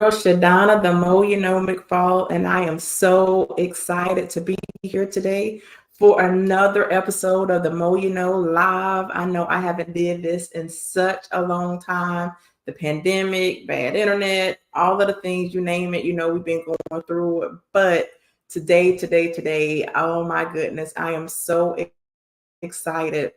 Shadonna, the Mo You Know McFall, and I am so excited to be here today for another episode of the Mo You Know Live. I know I haven't did this in such a long time. The pandemic, bad internet, all of the things, you name it, we've been going through it. But today, oh my goodness, I am so excited.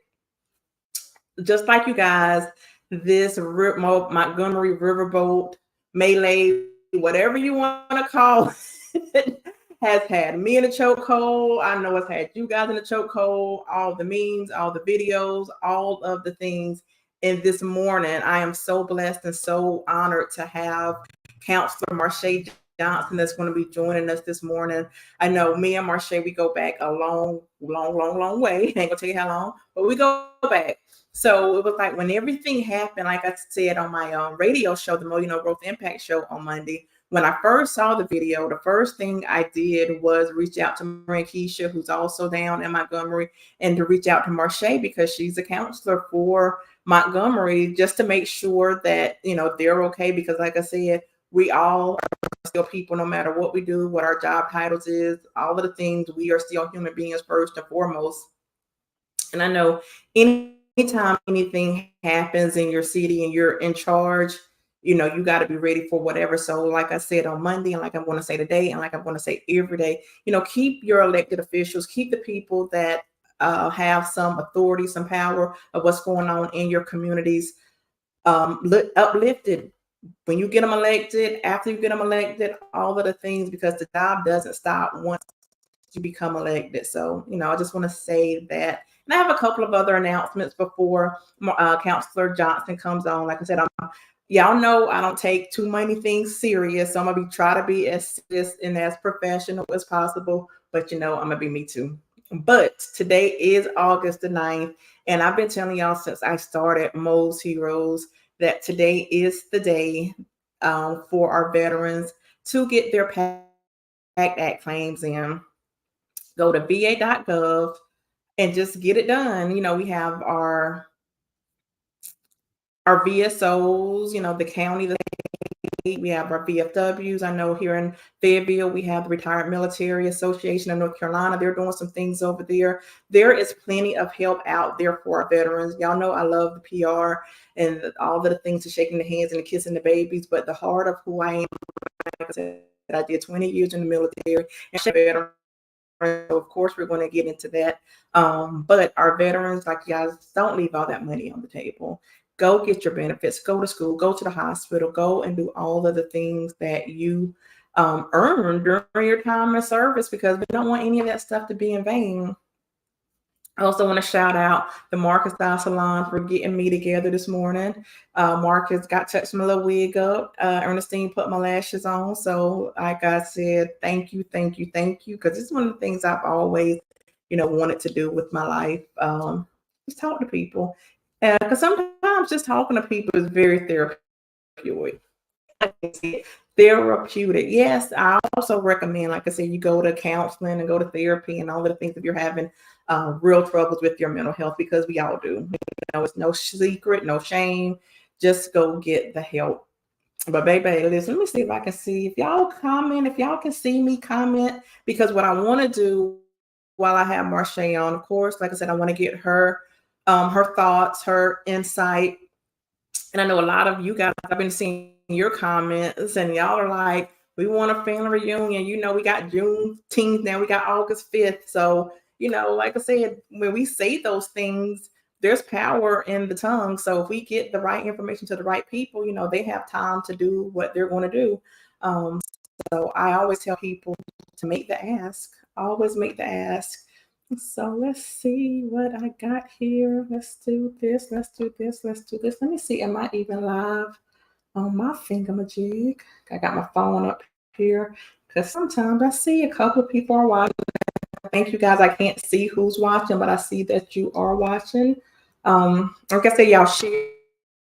Just like you guys, this Montgomery Riverboat melee, whatever you want to call it, has had me in a chokehold. I know it's had you guys in a chokehold. All the memes, all the videos, all of the things. And this morning, I am so blessed and so honored to have Councilor Marche Johnson that's going to be joining us this morning. I know me and Marche, we go back a long way. Ain't gonna tell you how long, but we go back. So it was like when everything happened, like I said on my radio show, the Mo You Know Growth Impact Show on Monday, when I first saw the video, the first thing I did was reach out to Marie Keisha, who's also down in Montgomery, and to reach out to Marche because she's a counselor for Montgomery, just to make sure that, they're okay. Because like I said, we all are still people, no matter what we do, what our job titles is, all of the things, we are still human beings first and foremost. And I know anytime anything happens in your city and you're in charge, you got to be ready for whatever. So like I said on Monday, and like I'm going to say today, and like I'm going to say every day, keep your elected officials, keep the people that have some authority, some power of what's going on in your communities uplifted. When you get them elected, after you get them elected, all of the things, because the job doesn't stop once you become elected. So, I just want to say that. And I have a couple of other announcements before Councilor Johnson comes on. Like I said, y'all know I don't take too many things serious. So I'm going to try to be as serious and as professional as possible. But, I'm going to be me too. But today is August the 9th. And I've been telling y'all since I started Mo's Heroes that today is the day for our veterans to get their PACT Act claims in. Go to va.gov and just get it done. We have our VSOs, the county, we have our VFWs. I know here in Fayetteville, we have the Retired Military Association of North Carolina. They're doing some things over there. There is plenty of help out there for our veterans. Y'all know I love the PR and all of the things of shaking the hands and the kissing the babies, but the heart of who I am, like I said, I did 20 years in the military and veteran. So of course, we're going to get into that. But our veterans, like you guys, don't leave all that money on the table. Go get your benefits, go to school, go to the hospital, go and do all of the things that you earned during your time in service, because we don't want any of that stuff to be in vain. I also want to shout out the Marcus Style Salon for getting me together this morning. Marcus got touched my little wig up. Ernestine put my lashes on. So like I said, thank you. Because it's one of the things I've always, wanted to do with my life. Just talk to people. Because sometimes just talking to people is very therapeutic. Therapeutic. Yes, I also recommend, like I said, you go to counseling and go to therapy and all of the things if you're having real troubles with your mental health, because we all do. It's no secret, no shame. Just go get the help. But baby, listen, let me see if I can see if y'all comment, if y'all can see me comment, because what I want to do while I have Marche on, of course, like I said, I want to get her thoughts, her insight. And I know a lot of you guys, I've been seeing your comments, and y'all are like, we want a family reunion. We got Juneteenth now, we got August 5th. So, like I said, when we say those things, there's power in the tongue. So if we get the right information to the right people, they have time to do what they're going to do. So I always tell people to make the ask. Always make the ask. So let's see what I got here. Let's do this. Let me see. Am I even live on my thingamajig? I got my phone up here because sometimes I see a couple of people are watching. Thank you guys. I can't see who's watching, but I see that you are watching. Like I say, y'all share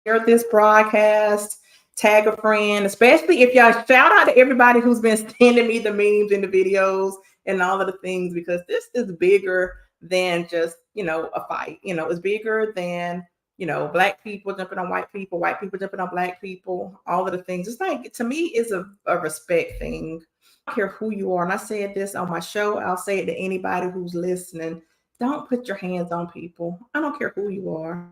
this broadcast, tag a friend, especially if y'all shout out to everybody who's been sending me the memes and the videos and all of the things, because this is bigger than just, a fight. It's bigger than, black people jumping on white people jumping on black people, all of the things. It's like, to me, it's a respect thing. I don't care who you are. And I said this on my show. I'll say it to anybody who's listening. Don't put your hands on people. I don't care who you are.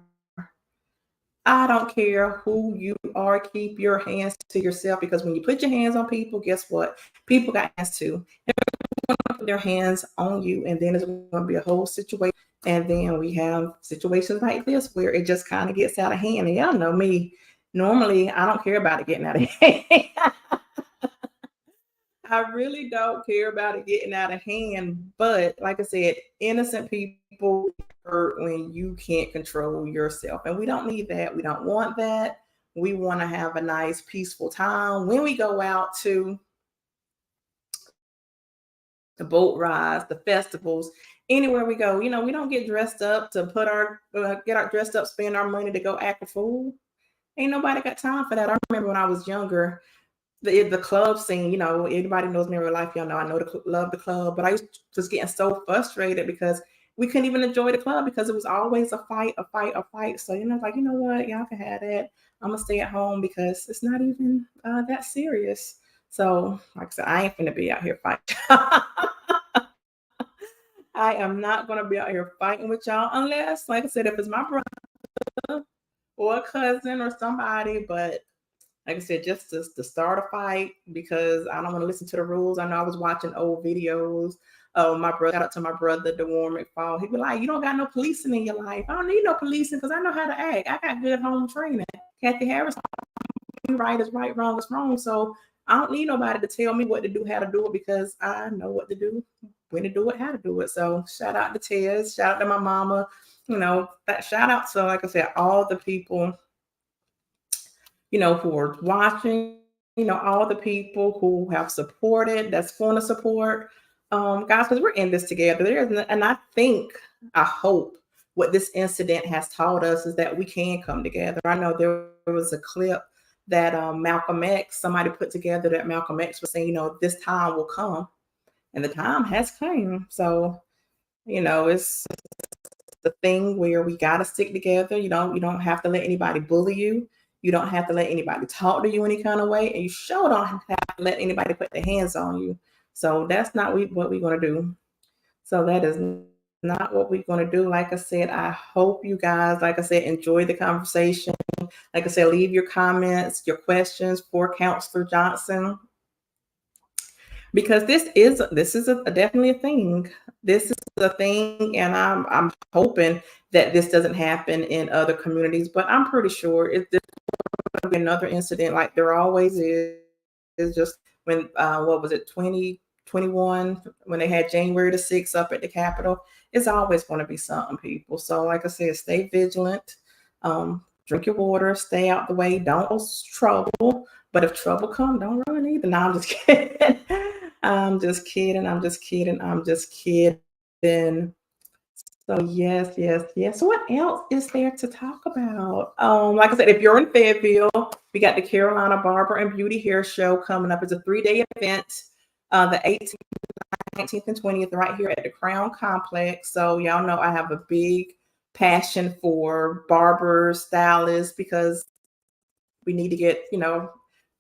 I don't care who you are. Keep your hands to yourself, because when you put your hands on people, guess what? People got hands too. They're going to put their hands on you, and then it's going to be a whole situation. And then we have situations like this where it just kind of gets out of hand. And y'all know me. Normally, I don't care about it getting out of hand. I really don't care about it getting out of hand. But like I said, innocent people hurt when you can't control yourself. And we don't need that. We don't want that. We want to have a nice, peaceful time when we go out to the boat rides, the festivals, anywhere we go. We don't get dressed up to get our dressed up, spend our money to go act a fool. Ain't nobody got time for that. I remember when I was younger, the club scene, anybody knows me in real life, y'all know I love the club, but I was just getting so frustrated because we couldn't even enjoy the club because it was always a fight. So, like, you know what, y'all can have that. I'm gonna stay at home because it's not even that serious. So, like I said, I ain't gonna be out here fighting. I am not gonna be out here fighting with y'all unless, like I said, if it's my brother or a cousin or somebody, but like I said, just to start a fight, because I don't want to listen to the rules. I know I was watching old videos of my brother. Shout out to my brother, DeWarren McFall. He'd be like, "You don't got no policing in your life." I don't need no policing because I know how to act. I got good home training. Kathy Harris, right is right, wrong is wrong. So I don't need nobody to tell me what to do, how to do it, because I know what to do, when to do it, how to do it. So shout out to Tez, shout out to my mama. Shout out to, like I said, all the people who are watching, all the people who have supported, that's going to support, guys, because we're in this together. And I hope what this incident has taught us is that we can come together. I know there was a clip that Malcolm X, somebody put together, that Malcolm X was saying, this time will come, and the time has come. So, it's the thing where we got to stick together. You don't have to let anybody bully you. You don't have to let anybody talk to you any kind of way, and you sure don't have to let anybody put their hands on you. So that's not what we're going to do. So that is not what we're going to do. Like I said, I hope you guys, like I said, enjoy the conversation. Like I said, leave your comments, your questions for Councilor Johnson, because this is definitely a thing. This is a thing, and I'm hoping that this doesn't happen in other communities. But I'm pretty sure it's going to be another incident, like there always is. It's just when what was it, 2021, when they had January the 6th up at the Capitol. It's always going to be something, people. So like I said, stay vigilant. Drink your water, stay out the way, don't cause trouble. But if trouble comes, don't run either. No, I'm just kidding. I'm just kidding. So yes. So what else is there to talk about? Like I said, if you're in Fayetteville, we got the Carolina Barber and Beauty Hair Show coming up. It's a 3-day event, the 18th, 19th, and 20th, right here at the Crown Complex. So y'all know I have a big passion for barbers, stylists, because we need to get,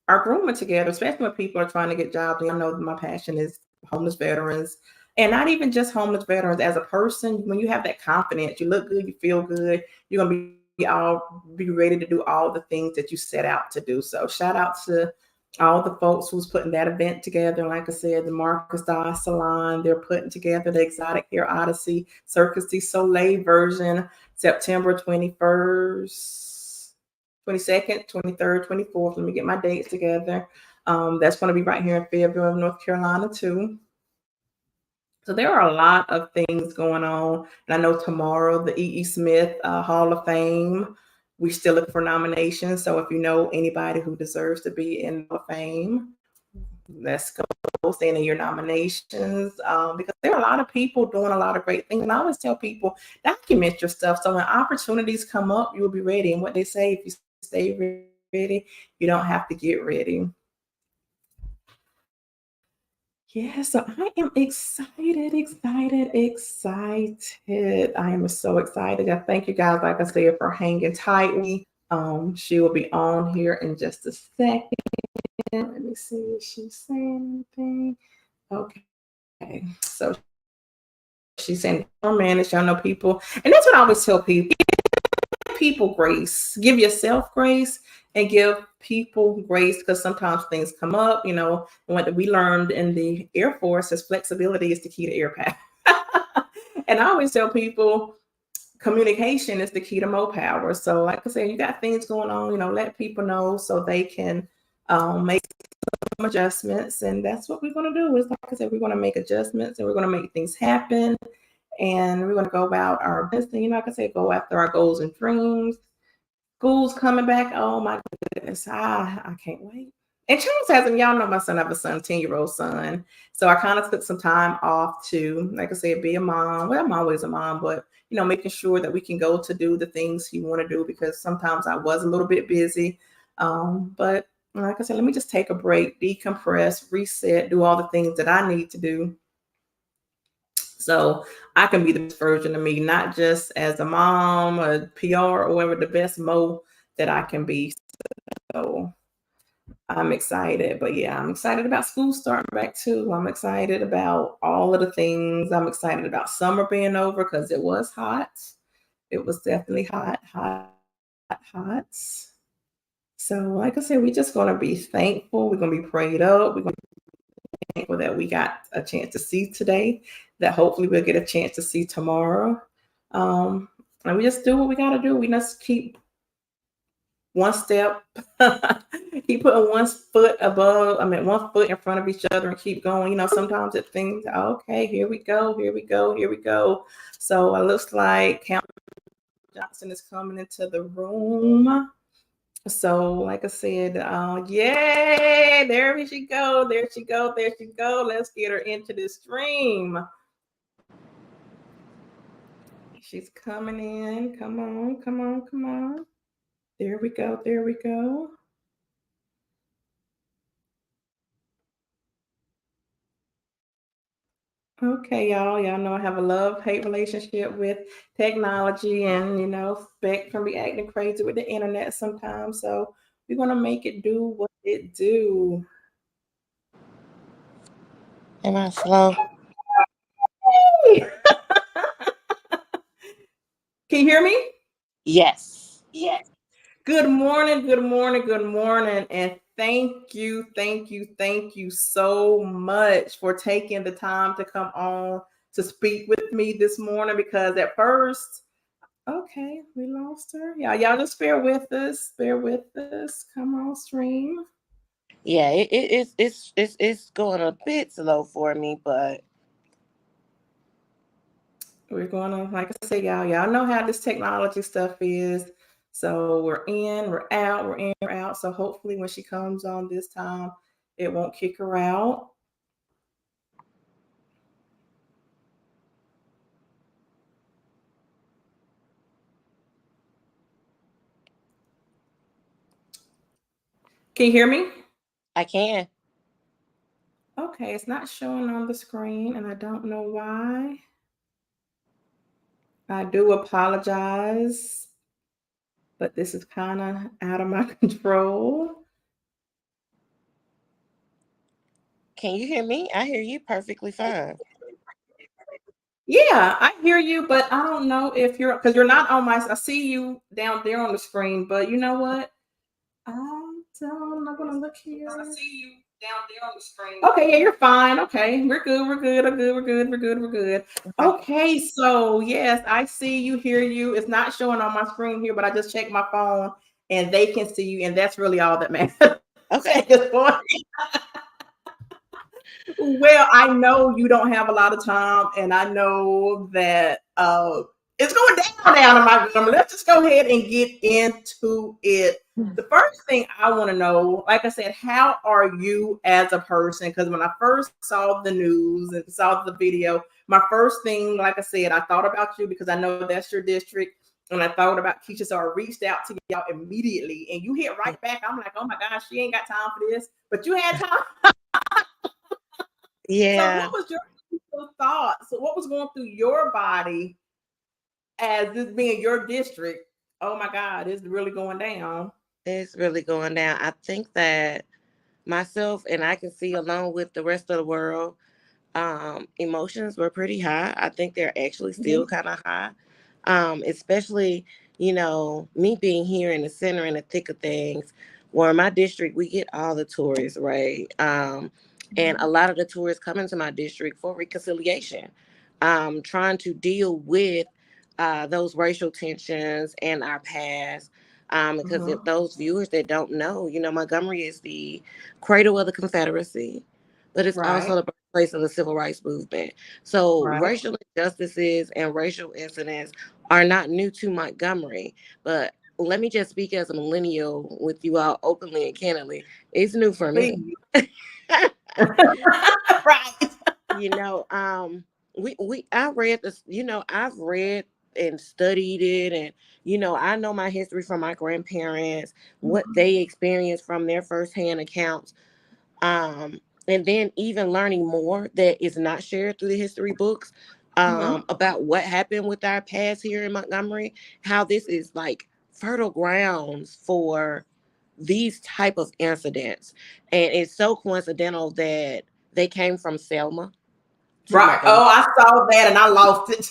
our grooming together, especially when people are trying to get jobs. I know my passion is homeless veterans, and not even just homeless veterans. As a person, when you have that confidence, you look good, you feel good, you're going to be ready to do all the things that you set out to do. So shout out to all the folks who's putting that event together. Like I said, the Marcus Dye Salon, they're putting together the Exotic Hair Odyssey Circus du Soleil version, September 21st, 22nd, 23rd, 24th. Let me get my dates together. That's going to be right here in Fayetteville, North Carolina, too. So there are a lot of things going on. And I know tomorrow, the E.E. Smith Hall of Fame, we still look for nominations. So if you know anybody who deserves to be in the Hall of Fame, let's go send in your nominations, because there are a lot of people doing a lot of great things. And I always tell people, document your stuff, so when opportunities come up, you'll be ready. And what they say, if you stay ready. You don't have to get ready. Yeah, so I am excited. I am so excited. I thank you guys, like I said, for hanging tight with me. She will be on here in just a second. Let me see if she's saying anything. Okay, so she's saying, "Oh man, it's y'all know people," and that's what I always tell people: give people grace, give yourself grace, and give people grace because sometimes things come up. What we learned in the Air Force is flexibility is the key to air power. And I always tell people communication is the key to more power. So, like I said, you got things going on, let people know so they can make some adjustments. And that's what we're going to do. Is like I said, we're going to make adjustments and we're going to make things happen. And we're going to go about our business. Like I said, go after our goals and dreams. School's coming back. Oh my goodness. I can't wait. And Charles hasn't, y'all know my son, I have a son, 10-year-old son. So I kind of took some time off to, like I said, be a mom. Well, I'm always a mom, but making sure that we can go to do the things he want to do because sometimes I was a little bit busy. But like I said, let me just take a break, decompress, reset, do all the things that I need to do so I can be the best version of me, not just as a mom, a PR, or whatever, the best Mo that I can be. So I'm excited. But yeah, I'm excited about school starting back too. I'm excited about all of the things. I'm excited about summer being over because it was hot. It was definitely hot. So like I said, we're just going to be thankful. We're going to be prayed up. We're going to be thankful that we got a chance to see today, that hopefully we'll get a chance to see tomorrow. And we just do what we got to do. We just keep one step, keep putting one foot in front of each other and keep going. Sometimes it thinks, okay, here we go. So it looks like Councilor Johnson is coming into the room. So, like I said, yay, there she go. Let's get her into the stream. She's coming in. Come on. There we go. Okay, y'all. Y'all know I have a love-hate relationship with technology and, Spectrum be acting crazy with the internet sometimes. So we're going to make it do what it do. Am I slow? Hey! Can you hear me? Yes. Good morning. And thank you so much for taking the time to come on to speak with me this morning because at first, okay, we lost her. Yeah, y'all just bear with us. Come on, stream. Yeah, it's going a bit slow for me, but We're gonna, like I say, y'all know how this technology stuff is. So we're in, we're out. So hopefully when she comes on this time, it won't kick her out. Can you hear me? I can. Okay, it's not showing on the screen, and I don't know why. I do apologize, but this is kind of out of my control. Can you hear me? I hear you perfectly fine. Yeah, I hear you, but I don't know if because you're not on I see you down there on the screen, but you know what? I'm not gonna look here. I see you down there on the screen. Okay, yeah, you're fine. Okay, we're good. Okay, so yes, I see you, hear you. It's not showing on my screen here, but I just checked my phone and they can see you, and that's really all that matters. Okay. Well, I know you don't have a lot of time, and I know that it's going down in my room. Let's just go ahead and get into it. The first thing I want to know, like I said, how are you as a person? Because when I first saw the news and saw the video, my first thing, like I said, I thought about you because I know that's your district. And I thought about Keisha, so I reached out to y'all immediately, and you hit right back. I'm like, oh my gosh, she ain't got time for this, but you had time. So Yeah. what was your thoughts? So what was going through your body as this being your district? Oh my God, it's really going down. It's really going down. I think that myself, and I can see along with the rest of the world, emotions were pretty high. I think they're actually still Mhm. kind of high, especially, me being here in the center in the thick of things. Where in my district, we get all the tourists, right? And a lot of the tourists come into my district for reconciliation, trying to deal with those racial tensions and our past. Because if Mhm. those viewers that don't know, Montgomery is the cradle of the Confederacy, but it's also Right. the birthplace of the civil rights movement. So Right. racial injustices and racial incidents are not new to Montgomery. But let me just speak as a millennial with you all openly and candidly. It's new for me. Please. Right. you know, um, we I read this. I've read and studied it, and I know my history from my grandparents, what Mhm. they experienced from their firsthand accounts, um, and then even learning more that is not shared through the history books, Mhm. about what happened with our past here in Montgomery, how this is like fertile grounds for these type of incidents. And it's so coincidental that they came from Selma to Right. Montgomery. Oh, I saw that and I lost it.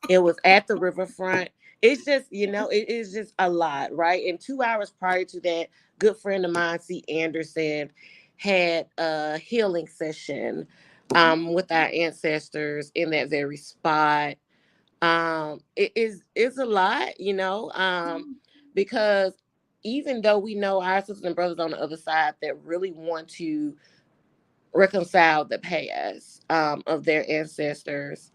It was at the riverfront. It's just, it is just a lot, right? And 2 hours prior to that, good friend of mine, C. Anderson, had a healing session with our ancestors in that very spot. It's a lot, because even though we know our sisters and brothers on the other side that really want to reconcile the past of their ancestors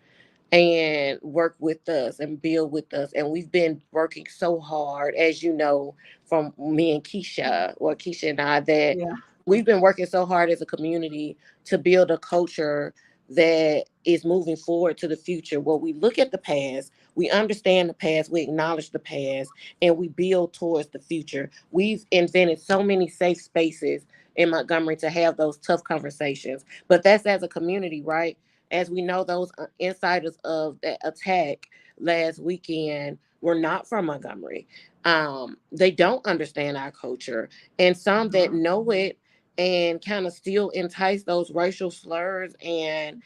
and work with us and build with us. And we've been working so hard, as you know, from me and Keisha, or Keisha and I, that Yeah. we've been working so hard as a community to build a culture that is moving forward to the future, where we look at the past, we understand the past, we acknowledge the past, and we build towards the future. We've invented so many safe spaces in Montgomery to have those tough conversations. But that's as a community, right? As we know, those insiders of that attack last weekend were not from Montgomery. They don't understand our culture. And some that Mhm. know it and kind of still entice those racial slurs and,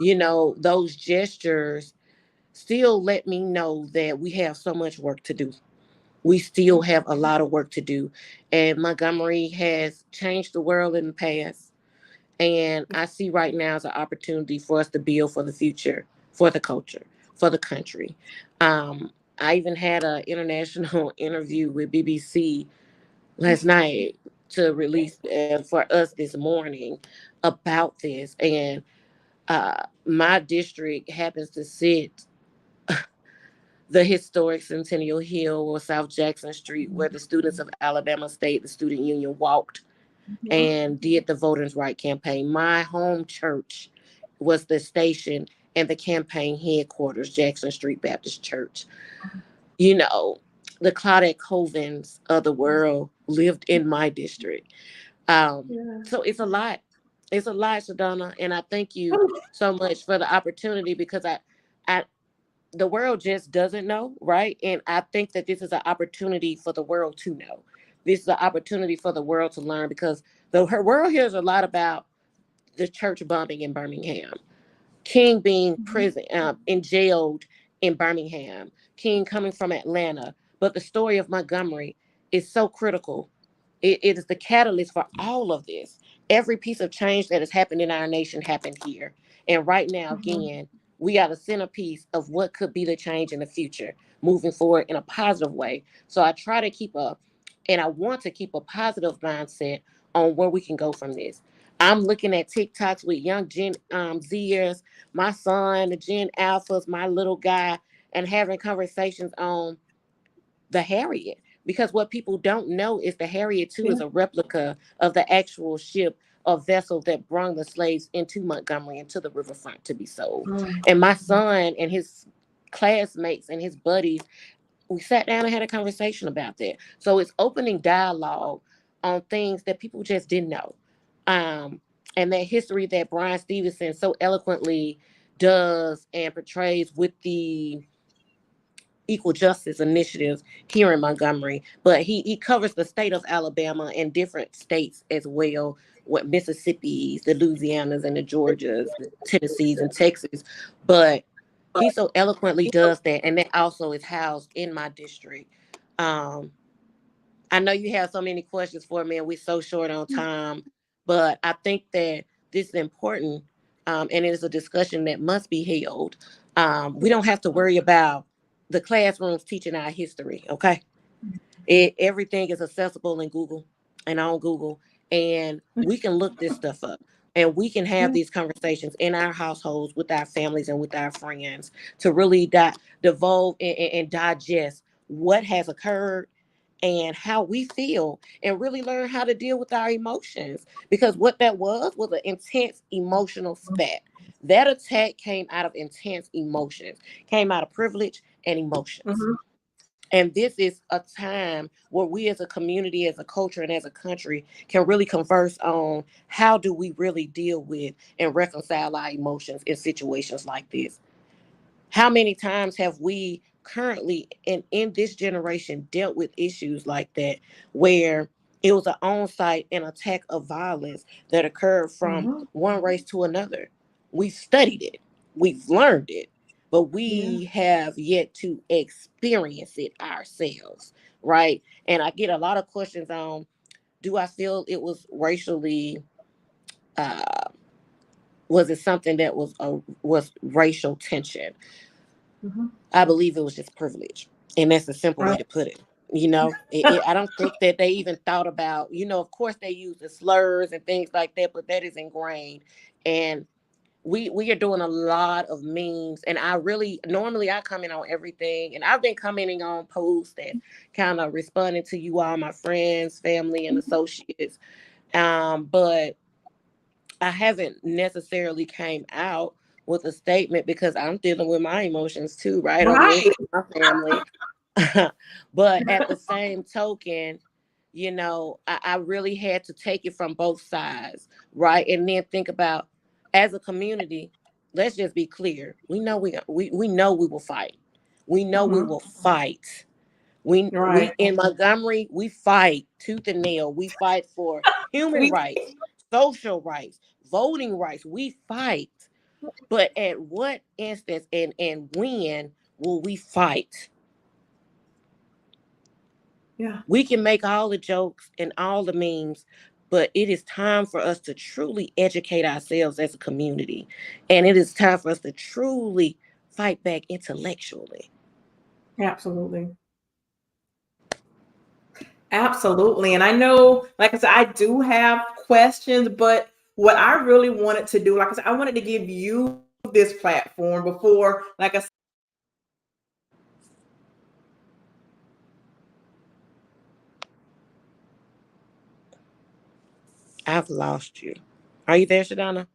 those gestures still let me know that we have so much work to do. We still have a lot of work to do. And Montgomery has changed the world in the past. And I see right now as an opportunity for us to build for the future, for the culture, for the country. I even had an international interview with BBC last night to release for us this morning about this. And my district happens to sit the historic Centennial Hill or South Jackson Street, where the students of Alabama State, the student union, walked Mhm. and did the Voters' Right campaign. My home church was the station and the campaign headquarters, Jackson Street Baptist Church. You know, the Claudette Covens of the world lived in my district. Yeah. So it's a lot. It's a lot, Shadonna, and I thank you so much for the opportunity, because I, the world just doesn't know, right? And I think that this is an opportunity for the world to know. This is an opportunity for the world to learn, because the her world hears a lot about the church bombing in Birmingham, King being Mhm. prison and jailed in Birmingham, King coming from Atlanta. But the story of Montgomery is so critical. It is the catalyst for all of this. Every piece of change that has happened in our nation happened here. And right now, Mhm. again, we are the centerpiece of what could be the change in the future, moving forward in a positive way. So I try to keep up, and I want to keep a positive mindset on where we can go from this. I'm looking at TikToks with young Gen Zers, my son, the Gen Alphas, my little guy, and having conversations on the Harriet. Because what people don't know is the Harriet too Yeah. is a replica of the actual ship or vessel that brought the slaves into Montgomery, into the riverfront to be sold. Mhm. And my son and his classmates and his buddies, we sat down and had a conversation about that. So it's opening dialogue on things that people just didn't know. Um, and that history that Brian Stevenson so eloquently does and portrays with the equal justice initiatives here in Montgomery. But he covers the state of Alabama and different states as well, what Mississippi's, the Louisianas and the Georgias, the Tennessees and Texas. But he so eloquently does that, and that also is housed in my district. Um, I know you have so many questions for me, and we're so short on time, but I think that this is important, and it is a discussion that must be held. We don't have to worry about the classrooms teaching our history, okay? Everything is accessible in Google and on Google, and we can look this stuff up. And we can have these conversations in our households with our families and with our friends to really devolve and digest what has occurred and how we feel, and really learn how to deal with our emotions, because what that was an intense emotional spat. That attack came out of intense emotions, came out of privilege and emotions. Mm-hmm. And this is a time where we as a community, as a culture, and as a country can really converse on how do we really deal with and reconcile our emotions in situations like this. How many times have we currently in this generation dealt with issues like that, where it was an on-site and attack of violence that occurred from Mm-hmm. one race to another? We've studied it, we've learned it, but Yeah. we have yet to experience it ourselves, right? And I get a lot of questions on, do I feel it was racially, uh, was it something that was racial tension? Mm-hmm. I believe it was just privilege. And that's a simple way Right. to put it. I don't think that they even thought about, of course they use the slurs and things like that, but that is ingrained. And we are doing a lot of memes. And I really, normally I comment on everything. And I've been commenting on posts that kind of responding to you all, my friends, family, and associates. But I haven't necessarily came out with a statement because I'm dealing with my emotions too, right? On the Right. inside of my family. But at the same token, I really had to take it from both sides, right? And then think about, as a community, let's just be clear. We know we will fight. We know we Mm-hmm. will fight. We Right. in Montgomery, we fight tooth and nail. We fight for human We. rights, social rights, voting rights. We fight. But at what instance and when will we fight? Yeah. We can make all the jokes and all the memes, but it is time for us to truly educate ourselves as a community. And it is time for us to truly fight back intellectually. Absolutely. Absolutely. And I know, like I said, I do have questions, but what I really wanted to do, like I said, I wanted to give you this platform before, like I said. I've lost you. Are you there, Shadana?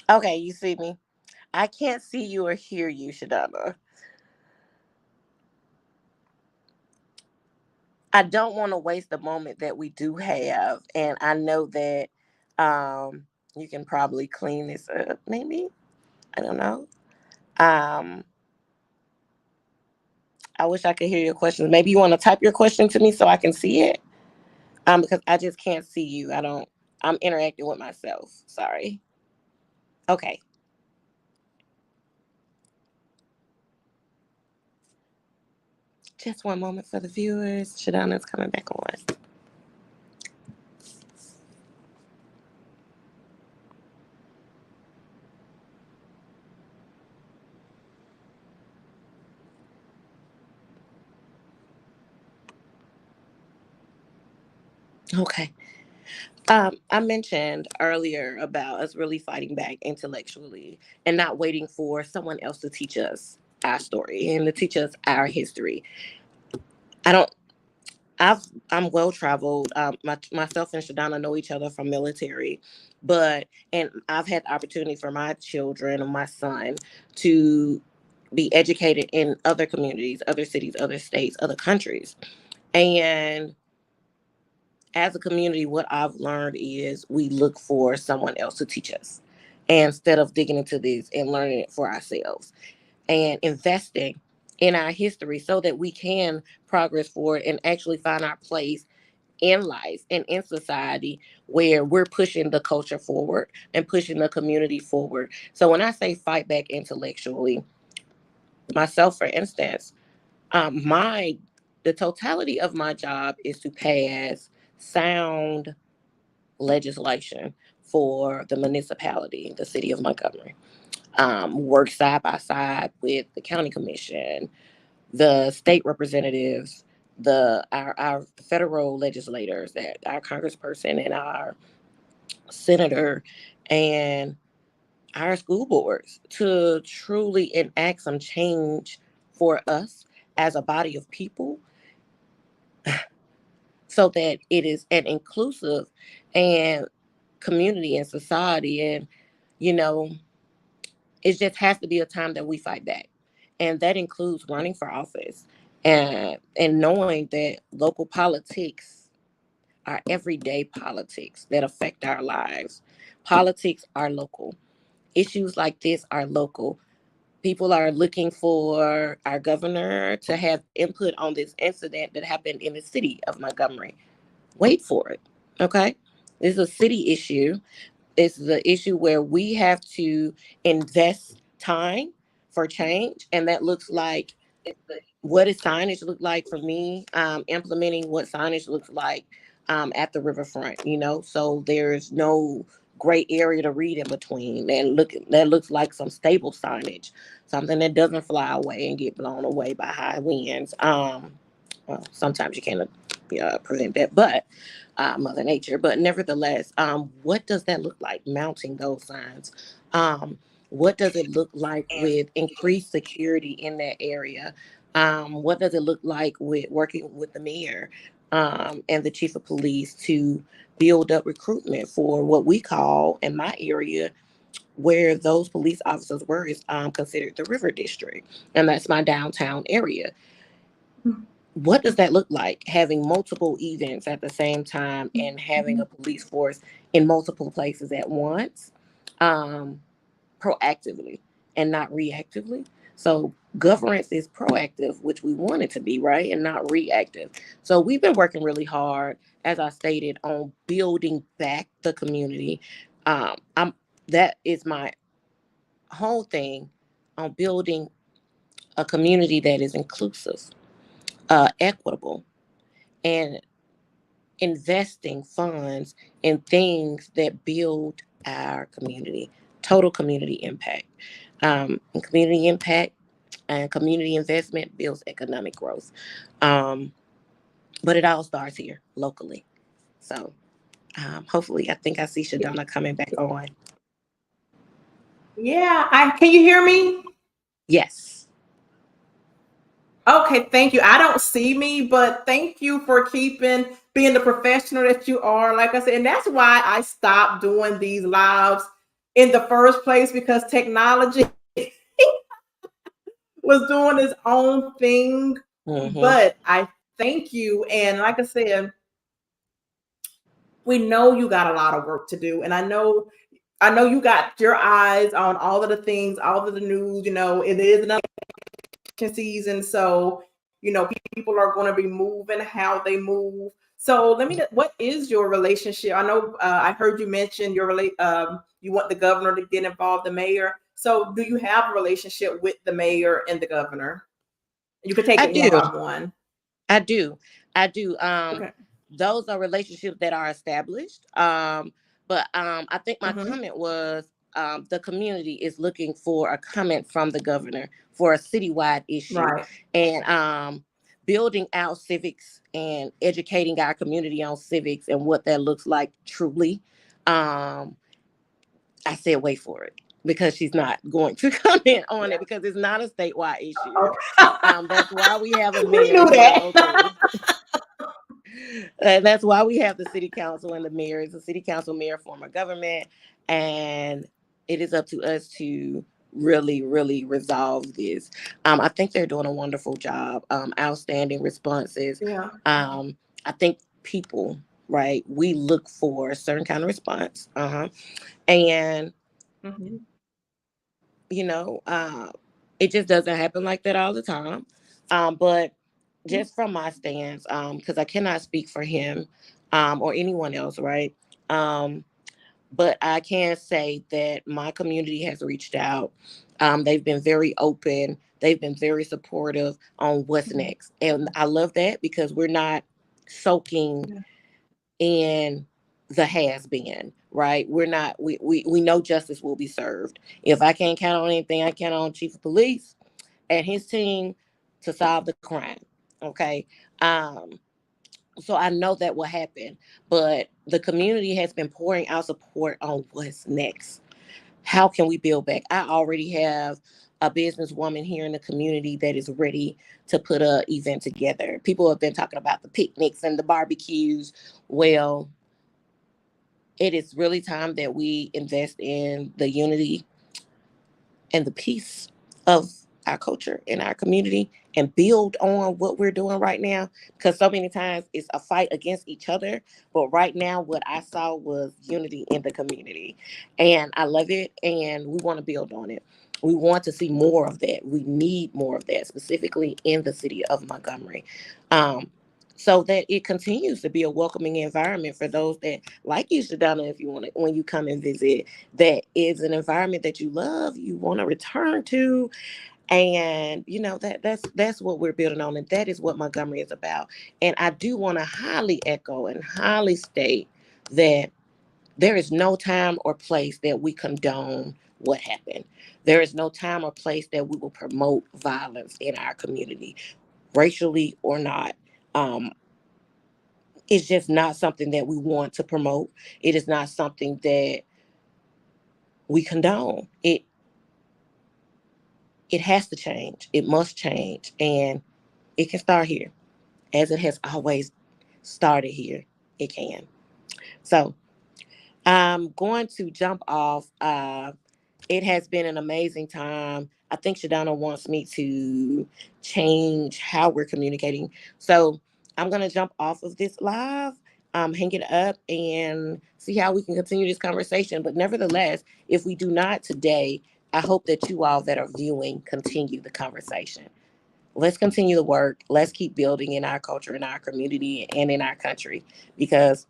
Okay, you see me. I can't see you or hear you, Shadana. I don't want to waste the moment that we do have, and I know that you can probably clean this up, maybe. I don't know. Um, I wish I could hear your questions. Maybe you want to type your question to me so I can see it. Because I just can't see you. I don't. I'm interacting with myself. Sorry. Okay. Just one moment for the viewers. Shadana's coming back on. Okay. I mentioned earlier about us really fighting back intellectually and not waiting for someone else to teach us our story and to teach us our history. I don't. I'm well traveled. Myself and Shadana know each other from military, and I've had the opportunity for my children and my son to be educated in other communities, other cities, other states, other countries, and as a community, what I've learned is we look for someone else to teach us instead of digging into this and learning it for ourselves and investing in our history so that we can progress forward and actually find our place in life and in society where we're pushing the culture forward and pushing the community forward. So when I say fight back intellectually, myself, for instance, my the totality of my job is to pass sound legislation for the municipality, the city of Montgomery. Work side by side with the county commission, the state representatives, our federal legislators, that our congressperson and our senator, and our school boards to truly enact some change for us as a body of people so that it is an inclusive and community and society. And you know, it just has to be a time that we fight back, and that includes running for office and knowing that local politics are everyday politics that affect our lives. Politics are local. Issues like this are local. People are looking for our governor to have input on this incident that happened in the city of Montgomery. Wait for it. Okay. This is a city issue. It's the issue where we have to invest time for change. And that looks like, what does signage look like for me? Implementing what signage looks like at the riverfront, so there's no gray area to read in between. And that looks like some stable signage, something that doesn't fly away and get blown away by high winds. Well, sometimes you can't prevent that, but Mother Nature. But nevertheless, what does that look like? Mounting those signs. What does it look like with increased security in that area? What does it look like with working with the mayor and the chief of police to build up recruitment for what we call, in my area, where those police officers were, is considered the River District, and that's my downtown area. What does that look like, having multiple events at the same time and having a police force in multiple places at once, proactively and not reactively? So governance is proactive, which we want it to be, right, and not reactive. So we've been working really hard, as I stated, on building back the community. I'm That is my whole thing, on building a community that is inclusive, equitable, and investing funds in things that build our community, total community impact. And community impact and community investment builds economic growth. Um, but it all starts here locally. So hopefully, I think I see Shadana coming back on. Yeah, can you hear me? Yes. Okay, thank you. I don't see me, but thank you for being the professional that you are. Like I said, and that's why I stopped doing these lives in the first place, because technology was doing its own thing. Mm-hmm. But I thank you. And like I said, we know you got a lot of work to do. And I know you got your eyes on all of the things, all of the news. It is another season, so people are going to be moving how they move. So what is your relationship? I know I heard you mention you want the governor to get involved, the mayor. So do you have a relationship with the mayor and the governor? You could take I it do. one by one. I do. I do. Okay. Those are relationships that are established. But I think my Mm-hmm. comment was the community is looking for a comment from the governor for a citywide issue, Right. and building out civics and educating our community on civics and what that looks like truly. Um, I said wait for it because she's not going to comment on Yeah. it because it's not a statewide issue. Okay. That's why we have a We mayor knew here that. locally. And that's why we have the city council and the mayor. Is the city council mayor form of government, and it is up to us to really, really resolve this. I think they're doing a wonderful job. Outstanding responses. Yeah. I think people, right? We look for a certain kind of response. And Mm-hmm. you know, it just doesn't happen like that all the time. But just from my stance, because I cannot speak for him or anyone else, right? Um, but I can say that my community has reached out. They've been very open. They've been very supportive on what's Mm-hmm. next. And I love that because we're not soaking Yeah. in the has been, right? We're not, we know justice will be served. If I can't count on anything, I count on chief of police and his team to solve the crime. Okay. Um, so I know that will happen, but the community has been pouring out support on what's next. How can we build back? I already have a businesswoman here in the community that is ready to put a event together. People have been talking about the picnics and the barbecues. Well, it is really time that we invest in the unity and the peace of our culture and our community and build on what we're doing right now, because so many times it's a fight against each other, but right now what I saw was unity in the community, and I love it, and we want to build on it. We want to see more of that. We need more of that, specifically in the city of Montgomery, um, so that it continues to be a welcoming environment for those that like you, Shadana, if you want to, when you come and visit, that is an environment that you love, you want to return to, and you know that's what we're building on, and that is what Montgomery is about. And I do want to highly echo and highly state that there is no time or place that we condone what happened. There is no time or place that we will promote violence in our community, racially or not. Um, it's just not something that we want to promote. It is not something that we condone. It has to change. It must change. And it can start here. As it has always started here. It can. So I'm going to jump off. It has been an amazing time. I think Shadana wants me to change how we're communicating. So I'm going to jump off of this live, hang it up, and see how we can continue this conversation. But nevertheless, if we do not today, I hope that you all that are viewing continue the conversation. Let's continue the work. Let's keep building in our culture, in our community, and in our country, because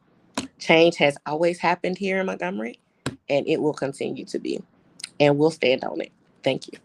change has always happened here in Montgomery, and it will continue to be. And we'll stand on it. Thank you.